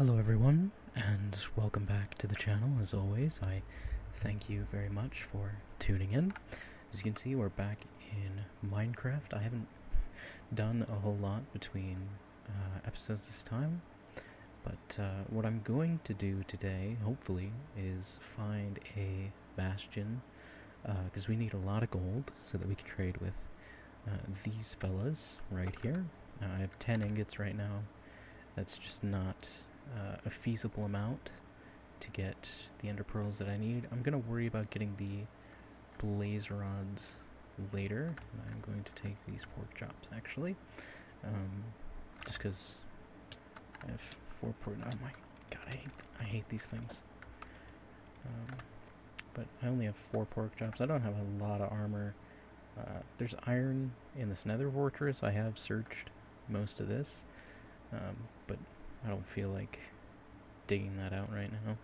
Hello everyone, and welcome back to the channel. As always, I thank you very much for tuning in. As you can see, we're back in Minecraft. I haven't done a whole lot between episodes this time, but what I'm going to do today, hopefully, is find a bastion, because we need a lot of gold so that we can trade with these fellas right here. I have 10 ingots right now. That's just not a feasible amount to get the ender pearls that I need. I'm going to worry about getting the blaze rods later. I'm going to take these pork chops actually, just because I have 4 pork. Oh my god, I hate these things. But I only have 4 pork chops. I don't have a lot of armor. There's iron in this nether fortress. I have searched most of this, but I don't feel like digging that out right now.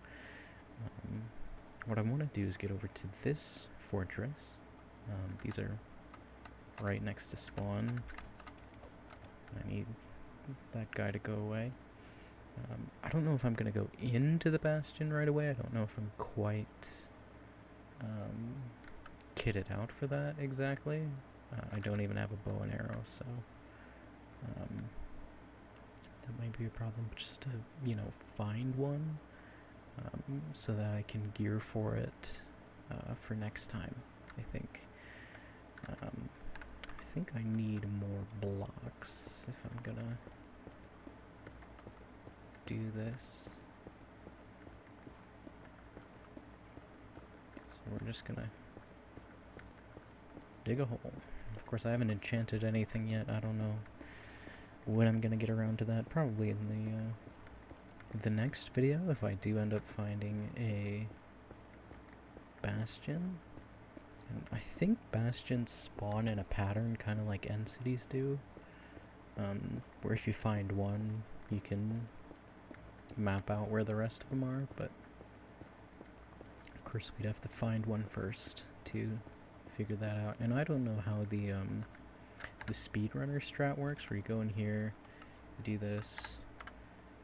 What I want to do is get over to this fortress. These are right next to spawn. I need that guy to go away. I don't know if I'm going to go into the bastion right away. I don't know if I'm quite kitted out for that exactly. I don't even have a bow and arrow, so that might be a problem. Just to, find one so that I can gear for it for next time. I think I need more blocks if I'm gonna do this. So we're just gonna dig a hole. Of course, I haven't enchanted anything yet. I don't know when I'm gonna get around to that. Probably in the next video, if I do end up finding a bastion. And I think bastions spawn in a pattern, kind of like end cities do, where if you find one, you can map out where the rest of them are. But of course, we'd have to find one first to figure that out. And I don't know how the speedrunner strat works, where you go in here, you do this,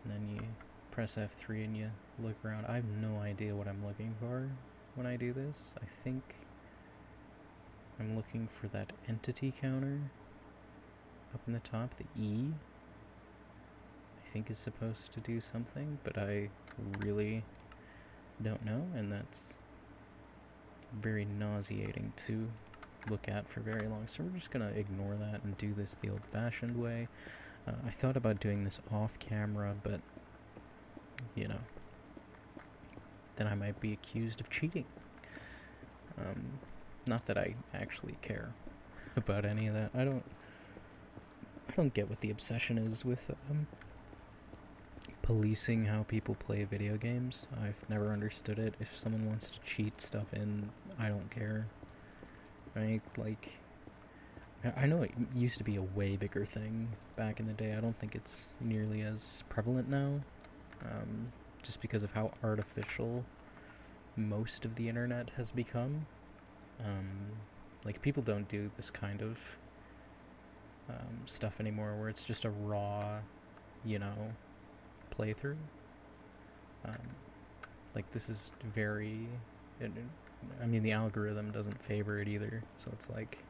and then you press F3 and you look around. I have no idea what I'm looking for when I do this. I think I'm looking for that entity counter up in the top, the E. I think is supposed to do something, but I really don't know, and that's very nauseating to look at for very long. So we're just gonna ignore that and do this the old-fashioned way. I thought about doing this off camera, but then I might be accused of cheating. Not that I actually care about any of that. I don't get what the obsession is with policing how people play video games. I've never understood it. If someone wants to cheat stuff in, I don't care. Right? Like, I know it used to be a way bigger thing back in the day. I don't think it's nearly as prevalent now, just because of how artificial most of the internet has become. Like, people don't do this kind of stuff anymore where it's just a raw, playthrough. Like, this is very... I mean, the algorithm doesn't favor it either, so it's like,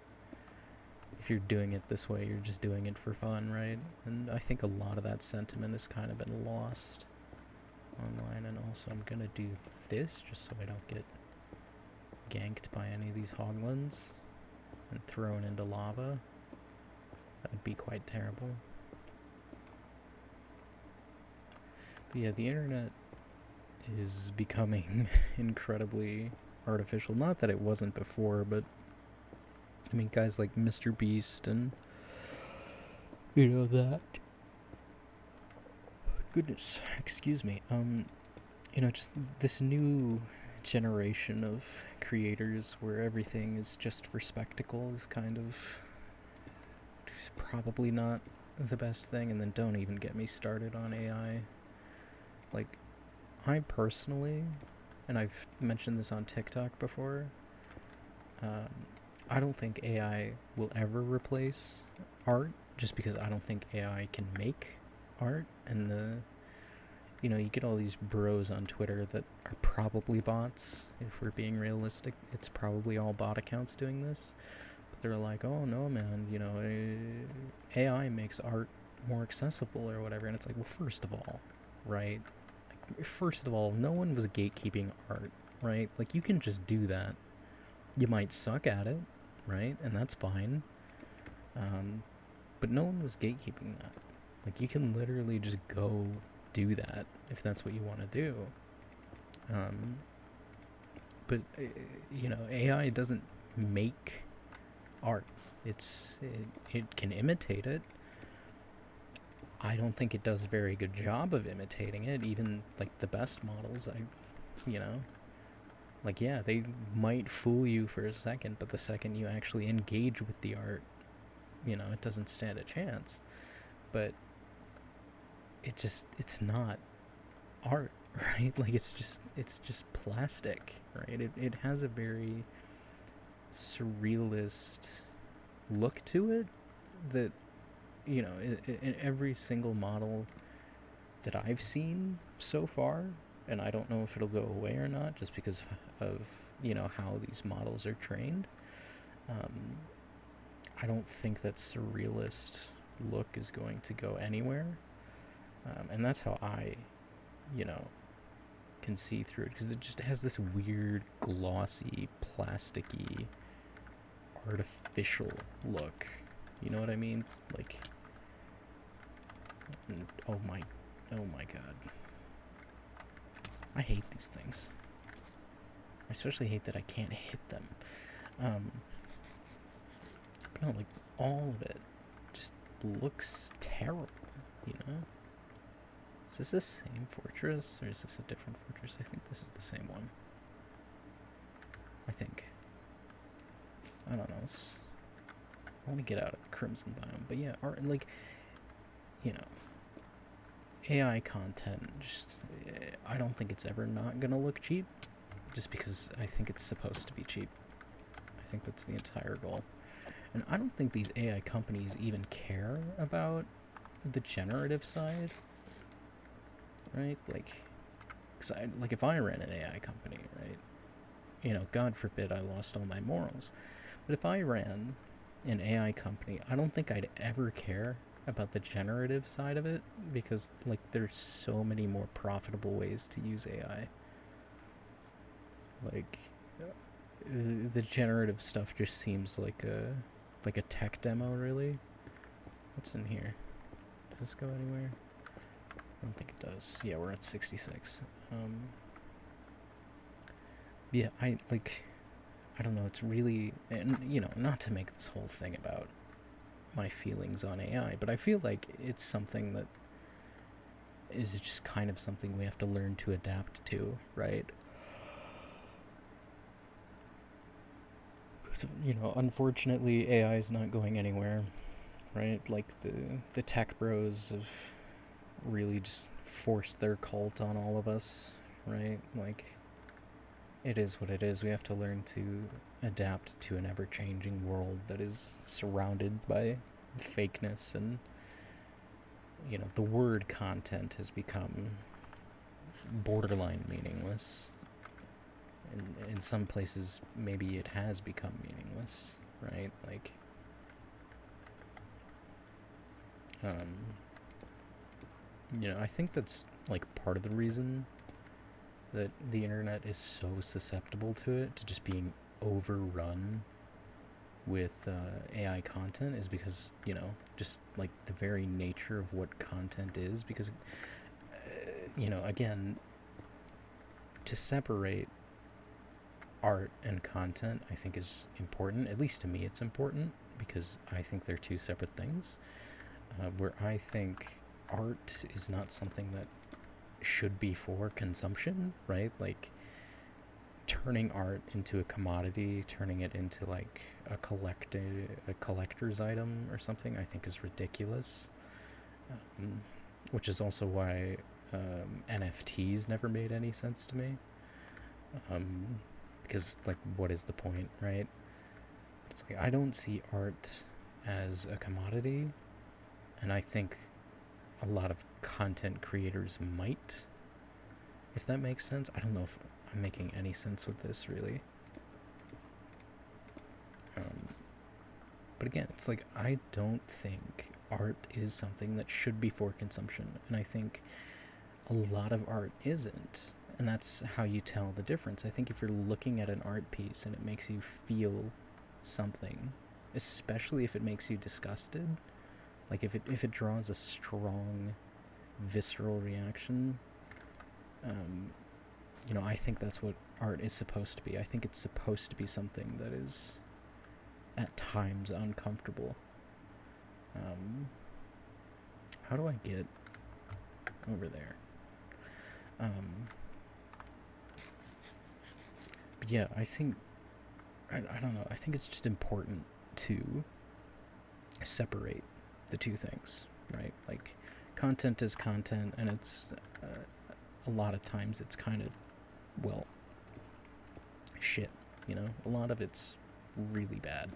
if you're doing it this way, you're just doing it for fun, right? And I think a lot of that sentiment has kind of been lost online. And also, I'm gonna do this just so I don't get ganked by any of these hoglins and thrown into lava. That would be quite terrible. But yeah, the internet is becoming incredibly artificial. Not that it wasn't before, but I mean, guys like Mr. Beast and that. Goodness, excuse me. Just this new generation of creators where everything is just for spectacle is kind of probably not the best thing. And then don't even get me started on AI. Like, I personally, and I've mentioned this on TikTok before, I don't think AI will ever replace art, just because I don't think AI can make art, and you get all these bros on Twitter that are probably bots. If we're being realistic, it's probably all bot accounts doing this. But they're like, oh no, man, AI makes art more accessible or whatever. And it's like, well, first of all, right? Like, first of all, no one was gatekeeping art, right? Like, you can just do that. You might suck at it, right? And that's fine. But no one was gatekeeping that. Like, you can literally just go do that if that's what you want to do. But AI doesn't make art. It can imitate it. I don't think it does a very good job of imitating it. Even like the best models, yeah, they might fool you for a second, but the second you actually engage with the art, it doesn't stand a chance. But it's not art, right? Like, it's just plastic, right? It has a very surrealist look to it that, in every single model that I've seen so far, and I don't know if it'll go away or not just because of, how these models are trained. I don't think that surrealist look is going to go anywhere. And that's how I, can see through it, because it just has this weird, glossy, plasticky, artificial look. You know what I mean? Like, oh my god. I hate these things. I especially hate that I can't hit them. But no, like, all of it just looks terrible, Is this the same fortress, or is this a different fortress? I think this is the same one. I think. I don't know. I want to get out of the Crimson biome. But yeah, AI content, just, I don't think it's ever not going to look cheap. Just because I think it's supposed to be cheap. I think that's the entire goal. And I don't think these AI companies even care about the generative side. Right? Like, if I ran an AI company, right? God forbid I lost all my morals. But if I ran an AI company, I don't think I'd ever care about the generative side of it, because, like, there's so many more profitable ways to use AI. Like, the generative stuff just seems like a tech demo, really. What's in here? Does this go anywhere? I don't think it does. Yeah, we're at 66. Yeah, I don't know, it's really, and not to make this whole thing about my feelings on AI, but I feel like it's something that is just kind of something we have to learn to adapt to, right? Unfortunately, AI is not going anywhere, right? Like, the tech bros have really just forced their cult on all of us, right? Like, it is what it is. We have to learn to adapt to an ever-changing world that is surrounded by fakeness, and the word content has become borderline meaningless. And in some places, maybe it has become meaningless, right? Like, I think that's, like, part of the reason that the internet is so susceptible to it, to just being overrun with AI content, is because, just, like, the very nature of what content is. Because, again, to separate art and content, I think, is important. At least to me, it's important, because I think they're two separate things. Where I think art is not something that should be for consumption, right? Like, turning art into a commodity, turning it into, like, a collector's item or something, I think is ridiculous. Which is also why NFTs never made any sense to me. Because, like, what is the point, right? It's like, I don't see art as a commodity, and I think a lot of content creators might if that makes sense. I don't know if I'm making any sense with this, really. But again, it's like, I don't think art is something that should be for consumption, and I think a lot of art isn't, and that's how you tell the difference. I think if you're looking at an art piece and it makes you feel something, especially if it makes you disgusted, like if it draws a strong visceral reaction, I think that's what art is supposed to be. I think it's supposed to be something that is at times uncomfortable. How do I get over there? But yeah, I think, I don't know, I think it's just important to separate the two things, right? Like, content is content, and it's, a lot of times it's kind of, well, shit, A lot of it's really bad.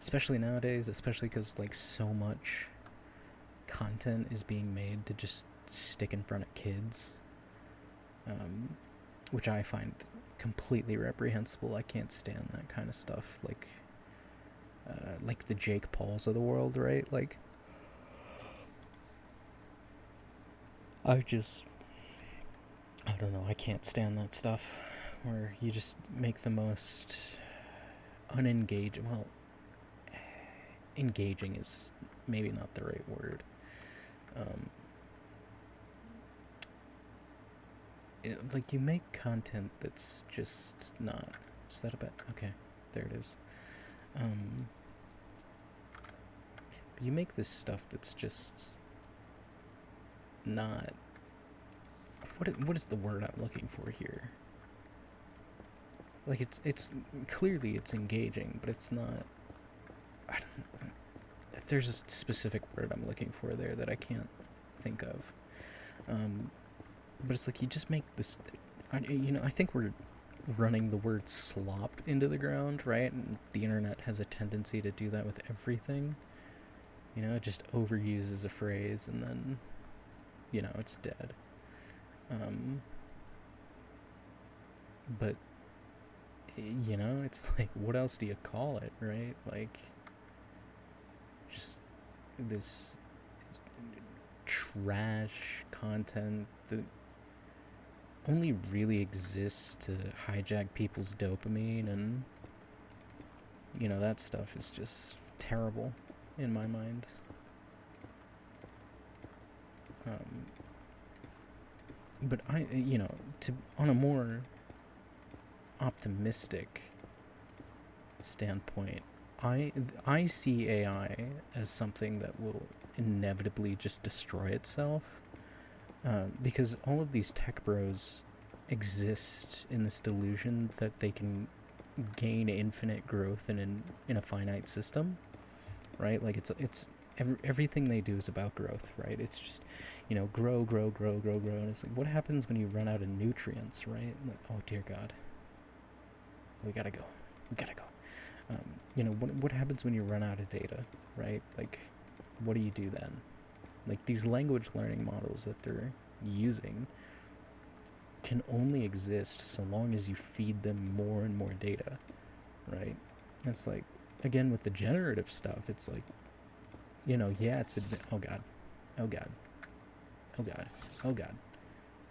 Especially nowadays, especially because, like, so much content is being made to just stick in front of kids, which I find completely reprehensible. I can't stand that kind of stuff. Like the Jake Pauls of the world, right? Like, I don't know, I can't stand that stuff where you just make the most unengaging, well, engaging is maybe not the right word. Like, you make content that's just not, is that a bit, okay, there it is. You make this stuff that's just not, what is the word I'm looking for here? Like, it's clearly it's engaging, but it's not, I don't, there's a specific word I'm looking for there that I can't think of. But it's like, you just make this, I think we're running the word slop into the ground, right? And the internet has a tendency to do that with everything. It just overuses a phrase and then, it's dead. But, it's like, what else do you call it, right? Like, just this trash content that only really exists to hijack people's dopamine, and that stuff is just terrible in my mind. But on a more optimistic standpoint, I see AI as something that will inevitably just destroy itself, because all of these tech bros exist in this delusion that they can gain infinite growth in a finite system, right? Like, it's everything they do is about growth, right? It's just, grow, and it's like, what happens when you run out of nutrients, right? Like, oh dear God, we gotta go. What happens when you run out of data, right? Like, what do you do then? Like, these language learning models that they're using can only exist so long as you feed them more and more data, right? It's like, again, with the generative stuff, it's like, it's oh God.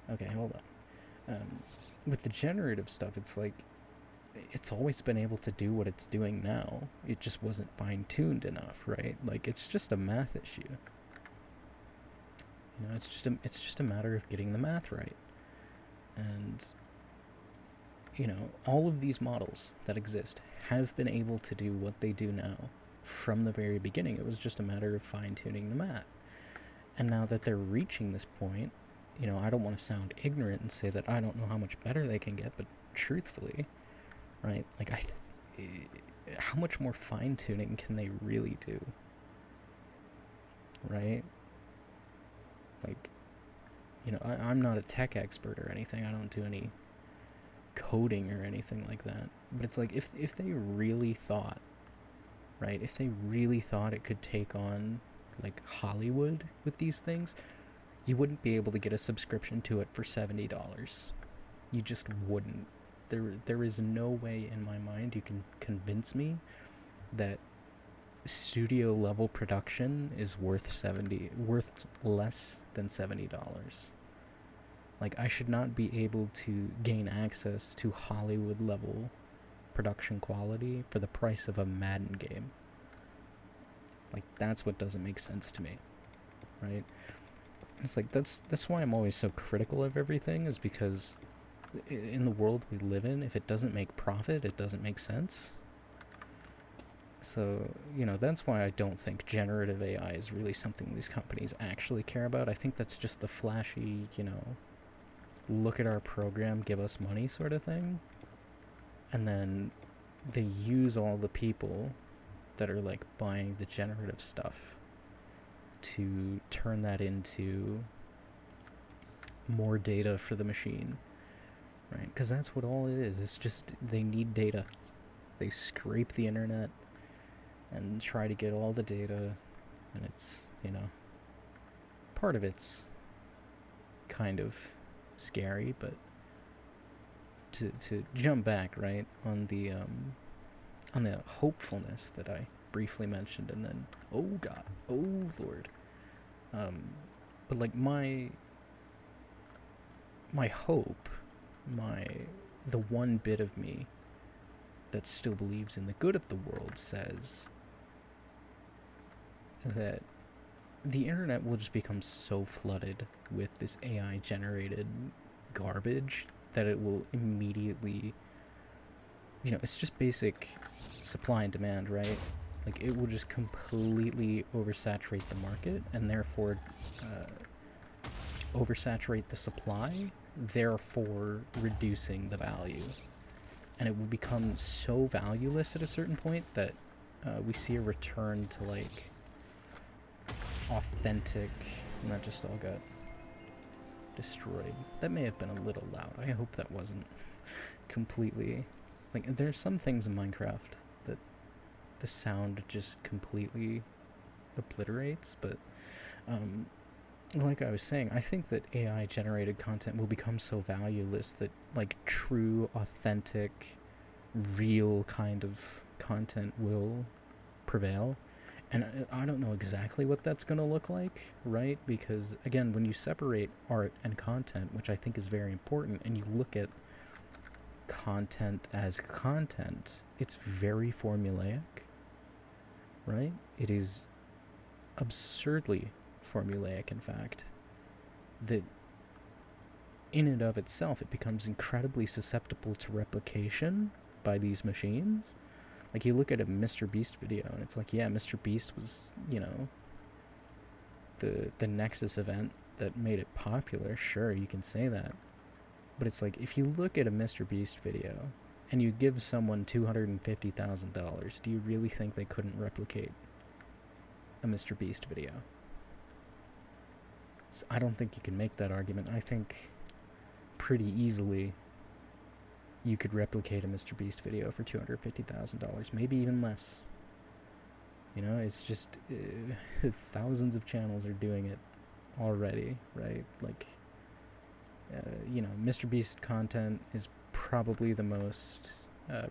Okay, hold on. With the generative stuff, it's like, it's always been able to do what it's doing now. It just wasn't fine-tuned enough, right? Like, it's just a math issue. It's just a matter of getting the math right. And all of these models that exist have been able to do what they do now from the very beginning. It was just a matter of fine-tuning the math. And now that they're reaching this point, I don't want to sound ignorant and say that I don't know how much better they can get, but truthfully, right? Like, how much more fine-tuning can they really do? Right? Like, I'm not a tech expert or anything. I don't do any coding or anything like that. But it's like, if they really thought, right? If they really thought it could take on, like, Hollywood with these things, you wouldn't be able to get a subscription to it for $70. You just wouldn't. There is no way in my mind you can convince me that studio level production is worth less than $70. Like, I should not be able to gain access to Hollywood level production quality for the price of a Madden game. Like, that's what doesn't make sense to me, right? It's like, that's why I'm always so critical of everything, is because in the world we live in, if it doesn't make profit, it doesn't make sense. So, that's why I don't think generative AI is really something these companies actually care about. I think that's just the flashy, look at our program, give us money sort of thing. And then they use all the people that are like buying the generative stuff to turn that into more data for the machine, right? Because that's what all it is. It's just they need data. They scrape the internet and try to get all the data, and it's, part of it's kind of scary, but to jump back, right, on the hopefulness that I briefly mentioned, and then, oh God, oh Lord, but like my hope, the one bit of me that still believes in the good of the world says that the internet will just become so flooded with this AI generated garbage that it will immediately, it's just basic supply and demand, right? Like, it will just completely oversaturate the market, and therefore oversaturate the supply, therefore reducing the value. And it will become so valueless at a certain point that we see a return to, like, authentic, and that just all got destroyed. That may have been a little loud. I hope that wasn't completely, like, there's some things in Minecraft that the sound just completely obliterates, but like I was saying, I think that AI generated content will become so valueless that, like, true, authentic, real kind of content will prevail. And I don't know exactly what that's going to look like, right? Because, again, when you separate art and content, which I think is very important, and you look at content as content, it's very formulaic, right? It is absurdly formulaic, in fact, that in and of itself, it becomes incredibly susceptible to replication by these machines. Like, you look at a Mr. Beast video, and it's like, yeah, Mr. Beast was, the Nexus event that made it popular. Sure, you can say that. But it's like, if you look at a Mr. Beast video, and you give someone $250,000, do you really think they couldn't replicate a Mr. Beast video? So I don't think you can make that argument. I think pretty easily you could replicate a Mr. Beast video for $250,000, maybe even less. It's just thousands of channels are doing it already, right? Like, Mr. Beast content is probably the most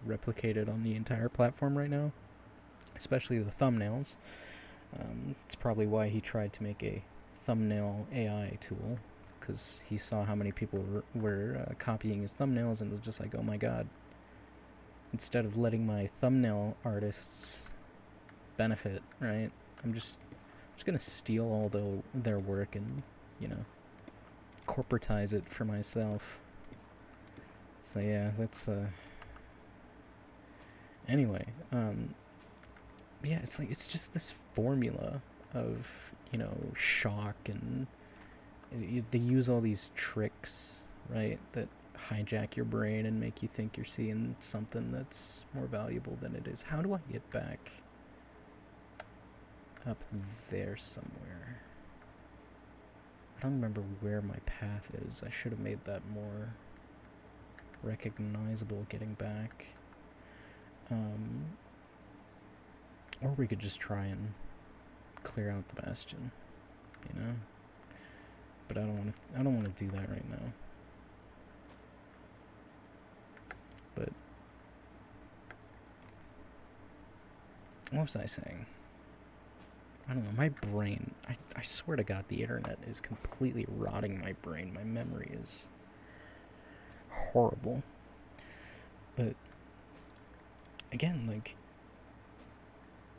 replicated on the entire platform right now, especially the thumbnails. It's probably why he tried to make a thumbnail AI tool, because he saw how many people were copying his thumbnails, and was just like, oh my god, instead of letting my thumbnail artists benefit, right, I'm just gonna steal all their work and, corporatize it for myself. So yeah, that's anyway, yeah, it's just this formula of, shock, and they use all these tricks, right, that hijack your brain and make you think you're seeing something that's more valuable than it is. How do I get back up there somewhere? I don't remember where my path is. I should have made that more recognizable getting back. Or we could just try and clear out the bastion, but I don't want to do that right now. But what was I saying? I don't know, my brain, I swear to God, the internet is completely rotting my brain. My memory is horrible. But again, like,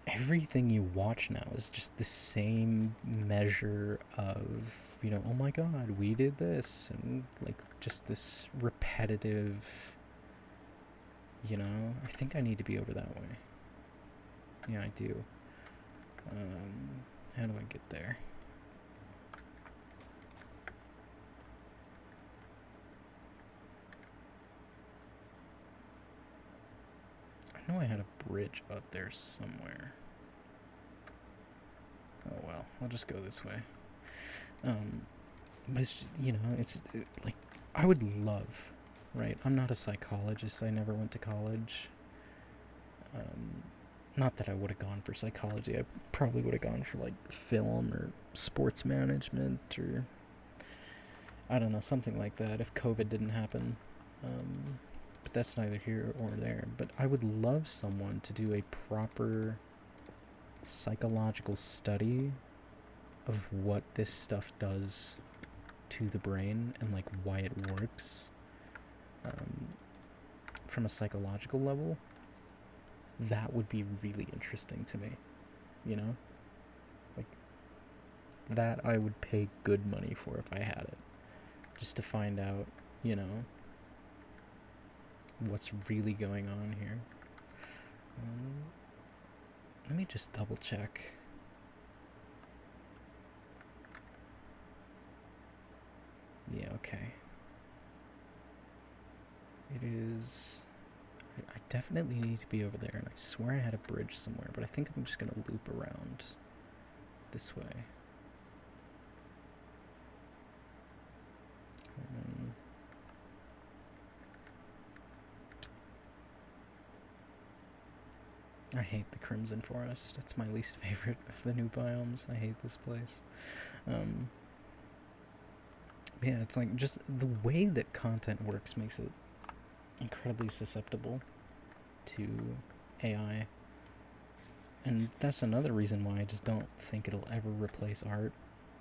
everything you watch now is just the same measure of, you know, oh my God, we did this, and like just this repetitive, you know. I think I need to be over that way. Yeah, I do. How do I get there? I know I had a bridge out there somewhere. Oh well, I'll just go this way. But it's, you know, like, I would love, right? I'm not a psychologist. I never went to college. Not that I would have gone for psychology. I probably would have gone for like film or sports management, or I don't know, something like that if COVID didn't happen. But that's neither here or there. But I would love someone to do a proper psychological study of what this stuff does to the brain and like why it works from a psychological level. That would be really interesting to me, you know? Like, that I would pay good money for if I had it. Just to find out, you know, what's really going on here. Let me just double check. Yeah, okay. It is... I definitely need to be over there, and I swear I had a bridge somewhere, but I think I'm just gonna loop around this way. I hate the Crimson Forest. It's my least favorite of the new biomes. I hate this place. Yeah, it's like just the way that content works makes it incredibly susceptible to AI. And that's another reason why I just don't think it'll ever replace art.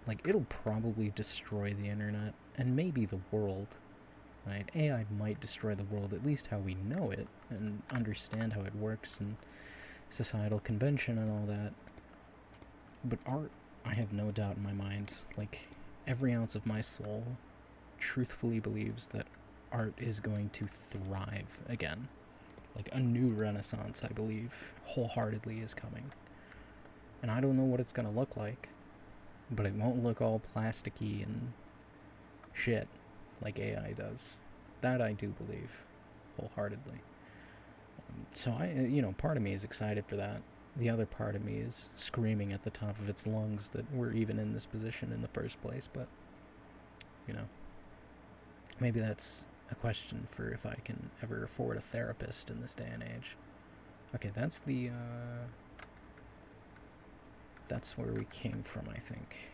Like, it'll probably destroy the internet and maybe the world. Right? AI might destroy the world, at least how we know it, and understand how it works and societal convention and all that. But art, I have no doubt in my mind, like, every ounce of my soul truthfully believes that art is going to thrive again. Like, a new renaissance, I believe, wholeheartedly is coming. And I don't know what it's gonna look like, but it won't look all plasticky and shit like AI does. That I do believe wholeheartedly. So part of me is excited for that. The other part of me is screaming at the top of its lungs that we're even in this position in the first place. But, you know, maybe that's a question for if I can ever afford a therapist in this day and age. Okay, that's where we came from, I think.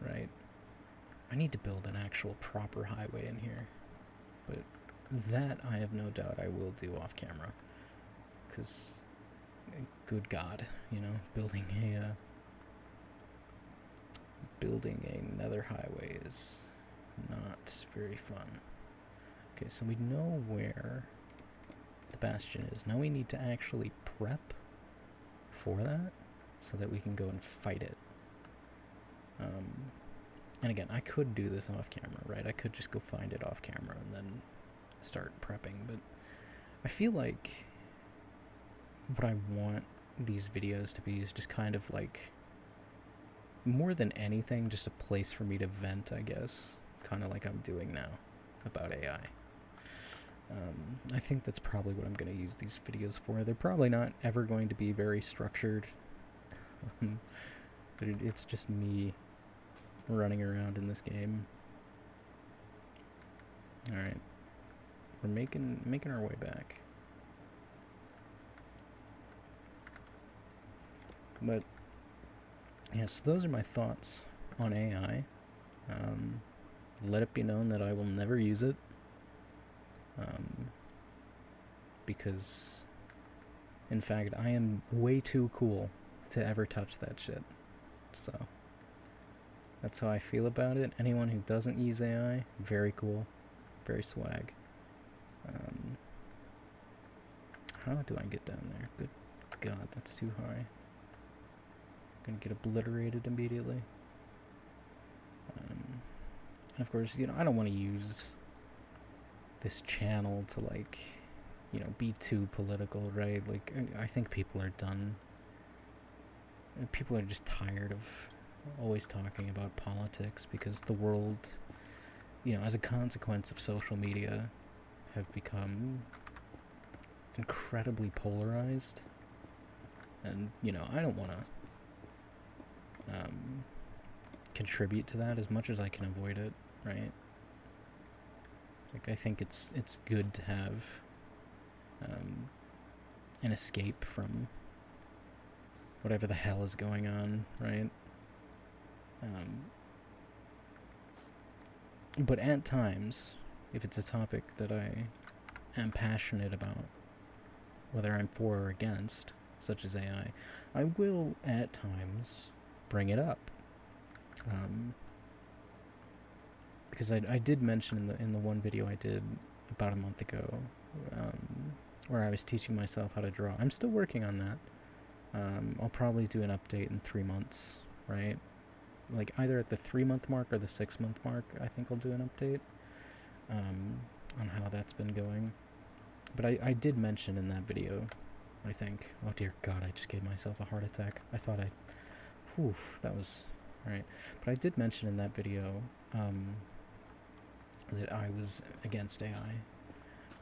Right? I need to build an actual proper highway in here. But that, I have no doubt I will do off camera. Because, good God, you know, building a nether highway is not very fun. Okay, so we know where the bastion is. Now we need to actually prep for that so that we can go and fight it. And again, I could do this off camera, right? I could just go find it off camera and then start prepping, but I feel like what I want these videos to be is just kind of like, more than anything, just a place for me to vent, I guess, kind of like I'm doing now about AI. I think that's probably what I'm going to use these videos for. They're probably not ever going to be very structured, but it's just me running around in this game. Alright. We're making our way back. But, yes, those are my thoughts on AI. Let it be known that I will never use it. Because, in fact, I am way too cool to ever touch that shit. So, that's how I feel about it. Anyone who doesn't use AI, very cool. Very swag. How do I get down there? Good God, that's too high. I'm gonna get obliterated immediately. And of course, I don't want to use this channel to, like, be too political, right? Like, I think people are done. People are just tired of always talking about politics because the world, as a consequence of social media, have become incredibly polarized. And, I don't want to contribute to that as much as I can avoid it, right? Like, I think it's good to have an escape from whatever the hell is going on, right? But at times, if it's a topic that I am passionate about, whether I'm for or against, such as AI, I will at times bring it up. Because I did mention in the one video I did about a month ago, where I was teaching myself how to draw. I'm still working on that. I'll probably do an update in 3 months, right? Like either at the 3-month mark or the 6-month mark, I think I'll do an update on how that's been going. But I did mention in that video, I think, oh dear God, I just gave myself a heart attack. I thought that was, alright. But I did mention in that video that I was against AI.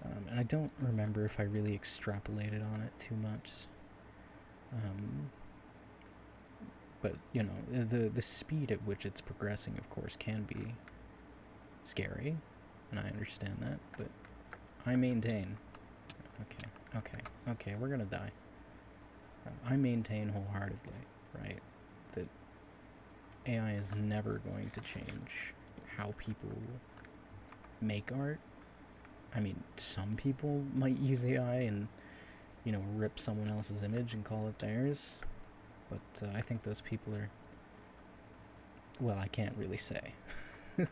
And I don't remember if I really extrapolated on it too much. But, the speed at which it's progressing, of course, can be scary, and I understand that, but I maintain... Okay, we're gonna die. I maintain wholeheartedly, right, that AI is never going to change how people make art. I mean, some people might use AI and, rip someone else's image and call it theirs, but I think those people are... Well, I can't really say. Can't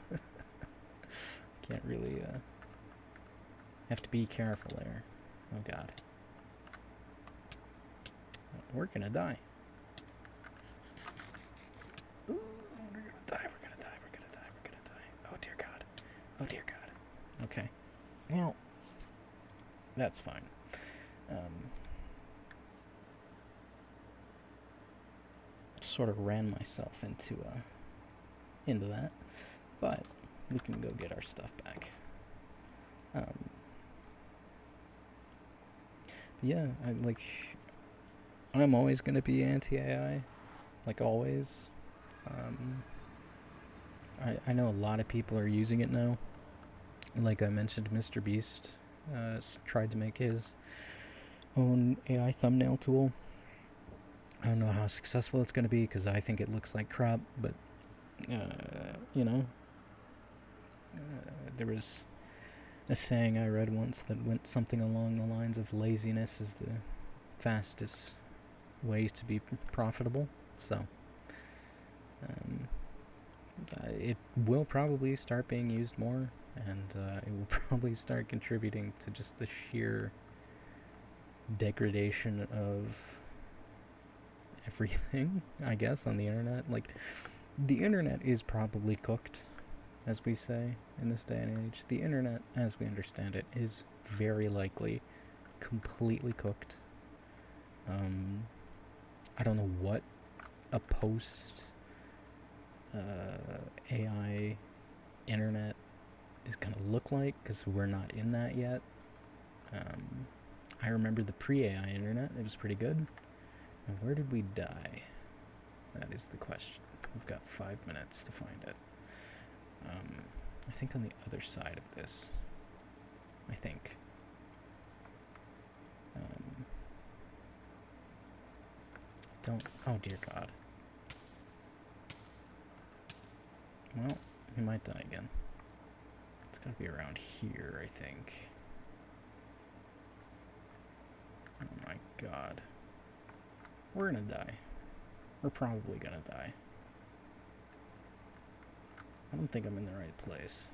really, have to be careful there. Oh God. We're gonna die. Ooh, we're gonna die. Oh dear God. Okay. Well, that's fine. Sort of ran myself into that, but we can go get our stuff back. Yeah, I'm always gonna be anti-AI, like always. I know a lot of people are using it now. Like I mentioned, Mr. Beast tried to make his own AI thumbnail tool. I don't know how successful it's going to be because I think it looks like crap, but, there was a saying I read once that went something along the lines of laziness is the fastest way to be profitable. So, it will probably start being used more, and it will probably start contributing to just the sheer degradation of everything, I guess, on the internet. Like, the internet is probably cooked, as we say in this day and age. The internet, as we understand it, is very likely completely cooked. I don't know what a post AI internet is gonna look like, because we're not in that yet. I remember the pre-AI internet. It was pretty good. And where did we die? That is the question. We've got 5 minutes to find it. I think on the other side of this. I think. Oh dear God. Well, he might die again. It's gotta be around here, I think. Oh my god. We're gonna die. We're probably gonna die. I don't think I'm in the right place.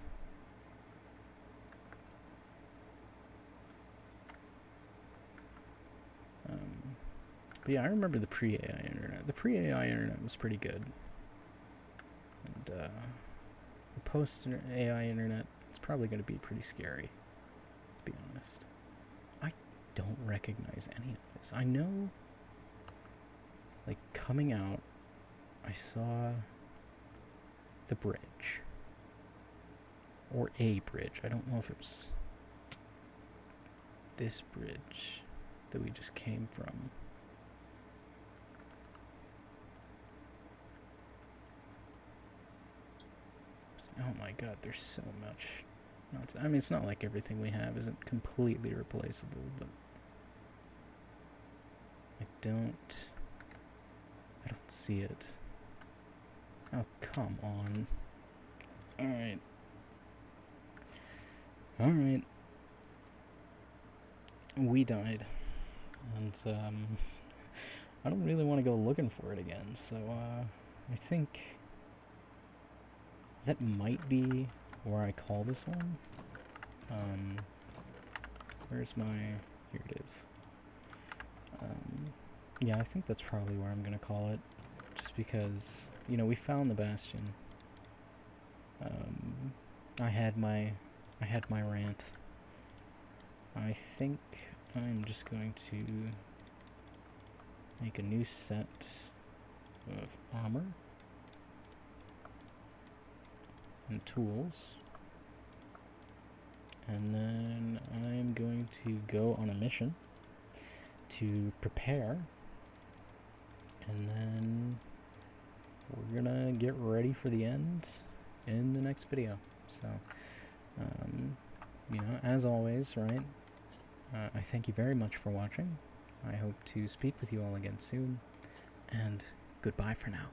But yeah, I remember the pre-AI internet. The pre-AI internet was pretty good. And the post-AI internet is probably going to be pretty scary, to be honest. I don't recognize any of this. I know, like, coming out, I saw the bridge. Or a bridge. I don't know if it was this bridge that we just came from. Oh my god, there's so much. I mean, it's not like everything we have isn't completely replaceable, but I don't see it. Oh, come on. Alright. Alright. We died. And, I don't really want to go looking for it again, so, I think that might be where I call this one. Where's my... Here it is. Yeah, I think that's probably where I'm gonna call it. Just because, you know, we found the bastion. I had my rant. I think I'm just going to make a new set of armor and tools, and then I'm going to go on a mission to prepare, and then we're gonna get ready for the end in the next video. So, you know, as always, right, I thank you very much for watching. I hope to speak with you all again soon, and goodbye for now.